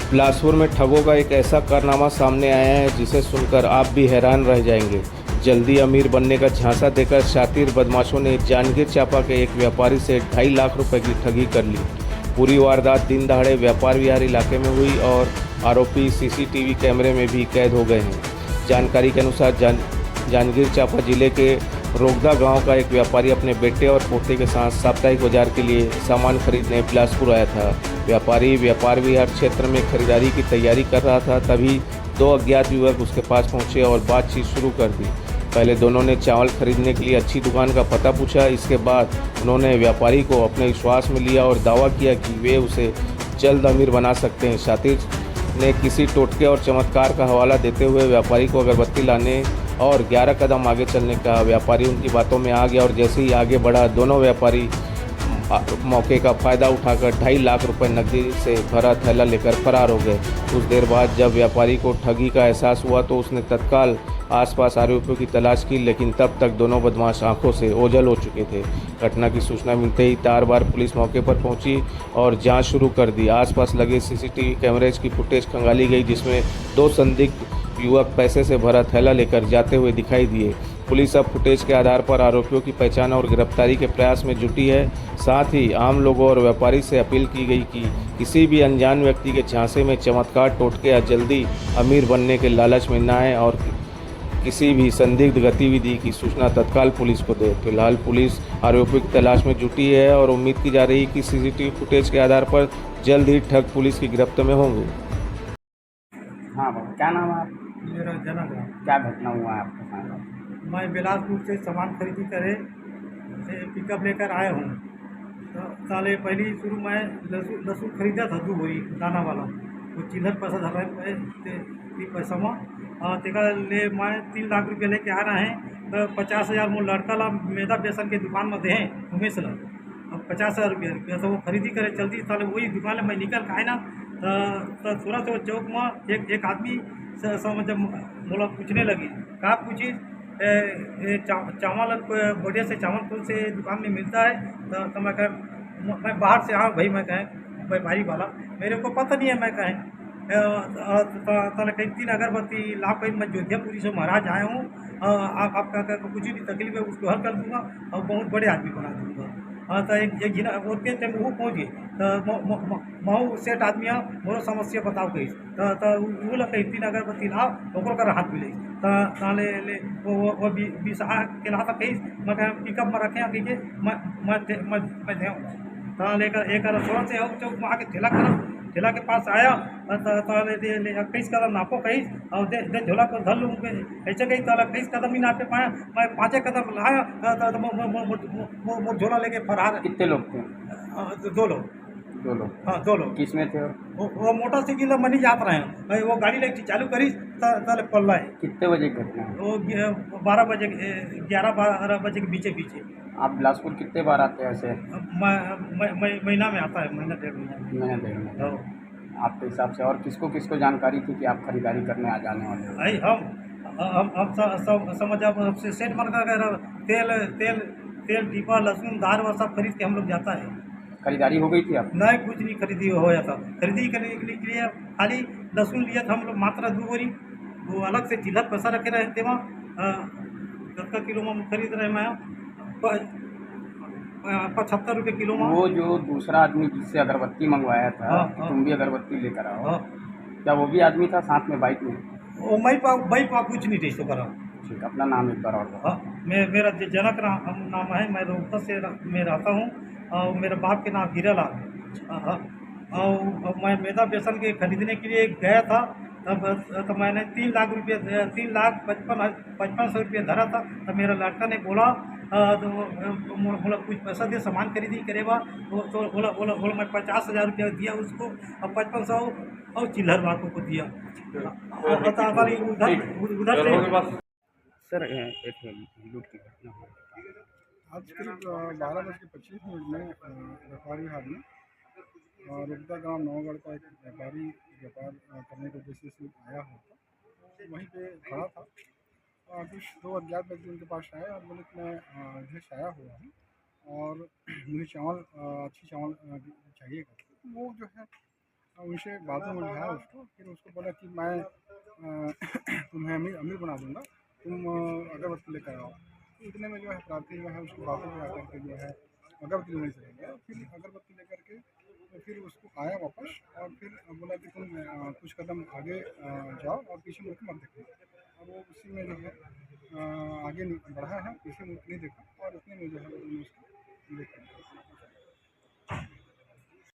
बिलासपुर में ठगों का एक ऐसा कारनामा सामने आया है जिसे सुनकर आप भी हैरान रह जाएंगे। जल्दी अमीर बनने का झांसा देकर शातिर बदमाशों ने जांजगीर चांपा के एक व्यापारी से 2.5 लाख रुपए की ठगी कर ली। पूरी वारदात दिन दहाड़े व्यापार विहार इलाके में हुई और आरोपी सीसीटीवी कैमरे में भी कैद हो गए हैं। जानकारी के अनुसार जांजगीर चांपा जिले के रोगदा गांव का एक व्यापारी अपने बेटे और पोते के साथ साप्ताहिक बाजार के लिए सामान खरीदने बिलासपुर आया था। व्यापारी व्यापार विहार क्षेत्र में खरीदारी की तैयारी कर रहा था, तभी 2 अज्ञात युवक उसके पास पहुंचे और बातचीत शुरू कर दी। पहले दोनों ने चावल खरीदने के लिए अच्छी दुकान का पता पूछा। इसके बाद उन्होंने व्यापारी को अपने विश्वास में लिया और दावा किया कि वे उसे जल्द अमीर बना सकते हैं। शातिर ने किसी टोटके और चमत्कार का हवाला देते हुए व्यापारी को अगरबत्ती लाने और 11 कदम आगे चलने का। व्यापारी उनकी बातों में आ गया और जैसे ही आगे बढ़ा, दोनों व्यापारी मौके का फ़ायदा उठाकर 2.5 लाख रुपए नकदी से भरा थैला लेकर फरार हो गए। कुछ देर बाद जब व्यापारी को ठगी का एहसास हुआ तो उसने तत्काल आसपास आरोपियों की तलाश की, लेकिन तब तक दोनों बदमाश आंखों से ओझल हो चुके थे। घटना की सूचना मिलते ही तार-बार पुलिस मौके पर पहुंची और जांच शुरू कर दी। आसपास लगे सीसीटीवी कैमरेज की फुटेज खंगाली गई, जिसमें 2 संदिग्ध युवक पैसे से भरा थैला लेकर जाते हुए दिखाई दिए। पुलिस अब फुटेज के आधार पर आरोपियों की पहचान और गिरफ्तारी के प्रयास में जुटी है। साथ ही आम लोगों और व्यापारी से अपील की गई कि किसी भी अनजान व्यक्ति के झांसे में चमत्कार, टोटके या जल्दी अमीर बनने के लालच में न आए और किसी भी संदिग्ध गतिविधि की सूचना तत्काल पुलिस को दे। फिलहाल पुलिस आरोपियों की तलाश में जुटी है और उम्मीद की जा रही है कि सीसीटीवी फुटेज के आधार पर जल्द ही ठग पुलिस की गिरफ्त में होंगे। हाँ बाबा, क्या नाम है आप? मेरा जनक है। क्या घटना हुआ है आपके साथ? मैं बिलासपुर से सामान खरीदी करे से पिकअप लेकर आया हूँ। तो साले पहले शुरू में लहसुन खरीदा था 2 बोरी दाना वाला, वो चिल्लर पैसा धरा पैसा में तेका ले मैं 3 लाख रुपये लेके आ रहे हैं। तो 50,000 मोर लड़का ला मैदा बेसन के दुकान में दे उमेश ला। अब 50,000 रुपया तो वो खरीदी करे चलती साले वही दुकान में निकल के आए ना। तो थोड़ा सा चौक में एक आदमी मतलब मोला पूछने लगी, कहा पूछी चावल बढ़िया से चावल कौन से दुकान में मिलता है। तो मैं बाहर से आऊँ भाई, मैं कहें व्यापारी वाला मेरे को पता नहीं है। मैं कहें तो कहीं 3 अगरबत्ती ला कर मैं जोधियापुरी से महाराज आया हूँ। आपका कुछ भी तकलीफ है उसको हल कर दूँगा और बहुत बड़े आदमी बना दूँगा। तो एक गिना के टाइम वो पहुँच गए। तो मऊ सेठ आदमी मोरो समस्या बताओ कही। तो वो लोग कहीं 3 अगरबत्ती लाओ ओकरो कर हाथ मिले। तो ले वो बिसा के ला कही मैं पिकअप में रखे कही मैं ध्यान तो लेकर एक थोड़ा से चौक में आके ठेला के पास आया। तो 21 कदम नापो कही और दे झोला को धर लूँ ऐसे कही। तो 21 कदम ही नापे पाया, मैं 5 कदम लाया तो झोला लेके फरार। कितने लोग थे? 2 लोग। 2 लोग? हाँ 2 लोग। किस में थे? वो मोटरसाइकिल में नहीं जात रहे हैं, वो गाड़ी लेके चालू करी तो पल्ला है। कितने बजे की घटना है? वो 12 बजे 11-12 बजे के पीछे। आप बिलासपुर कितने बार आते हैं ऐसे? महीना में आता है, महीना 1.5 महीना। महीना 1.5 महीना। हाँ। आपके हिसाब से और किसको किसको जानकारी थी कि आप खरीदारी करने आ जाने वाले हो? भाई हम सब समझ आप से सेट मन का तेल डिब्बा लहसुन दाल और सब खरीद के हम लोग जाता है। खरीदारी हो गई थी आप? नहीं, कुछ नहीं खरीदी हो जाता। खरीदी करने के लिए खाली लहसुन लिया था हम लोग मात्र 2 बोरी। वो अलग से चिल्लर पैसा रखे रहे थे वहाँ 10 किलो में खरीद रहे। मैं 75 रुपये किलो में। वो जो दूसरा आदमी जिससे अगरबत्ती मंगवाया था, हाँ। तुम भी अगरबत्ती लेकर आओ, हाँ। क्या वो भी आदमी था साथ में बाइक में? वो भाई पा कुछ नहीं टेस्ट करा। ठीक, अपना नाम एक बार और बताओ। हाँ, मेरा जनक नाम है। मैं रोहतक से मैं रहता हूँ और मेरे बाप के नाम हीरालाल। और मैं मैदा बेसन के खरीदने के लिए गया था। तब मैंने 3 लाख रुपये 3,55,500 रुपये धरा था। तो मेरा लड़का ने बोला तो बोला कुछ पैसा दे सामान खरीदी करेगा। तो बोला मैं 50,000 रुपया दिया उसको और 500 और चिल्लर बातों को दिया। उधर से सर एक लूट की घटना हुई। आज करीब 12:25 में व्यापार विहार में रुकदा गांव नौगढ़ का एक व्यापारी व्यापार करने के उद्देश्य से आया हुआ था। वहीं पे खड़ा था। कुछ 2 अज्ञात व्यक्ति उनके पास आए और बोले कि मैं इधर से आया हुआ हूँ और मुझे चावल अच्छी चावल चाहिएगा। वो जो है उनसे बातों में उलझाया उसको, फिर उसको बोला कि मैं तुम्हें अमीर अमीर बना दूंगा, तुम अगरबत्ती लेकर आओ। तो इतने में जो है प्रार्थी जो है उसकी बातों में आकर के जो है अगरबत्ती लेने चले गया। फिर अगरबत्ती लेकर के तो फिर उसको आया वापस और फिर बोला कि तुम कुछ कदम आगे जाओ और पीछे मुड़ के मत देखो। और वो उसी में जो है आगे बढ़ा है, पीछे मुड़ के नहीं देखा और उतने में जो है वो उसको देख लिया।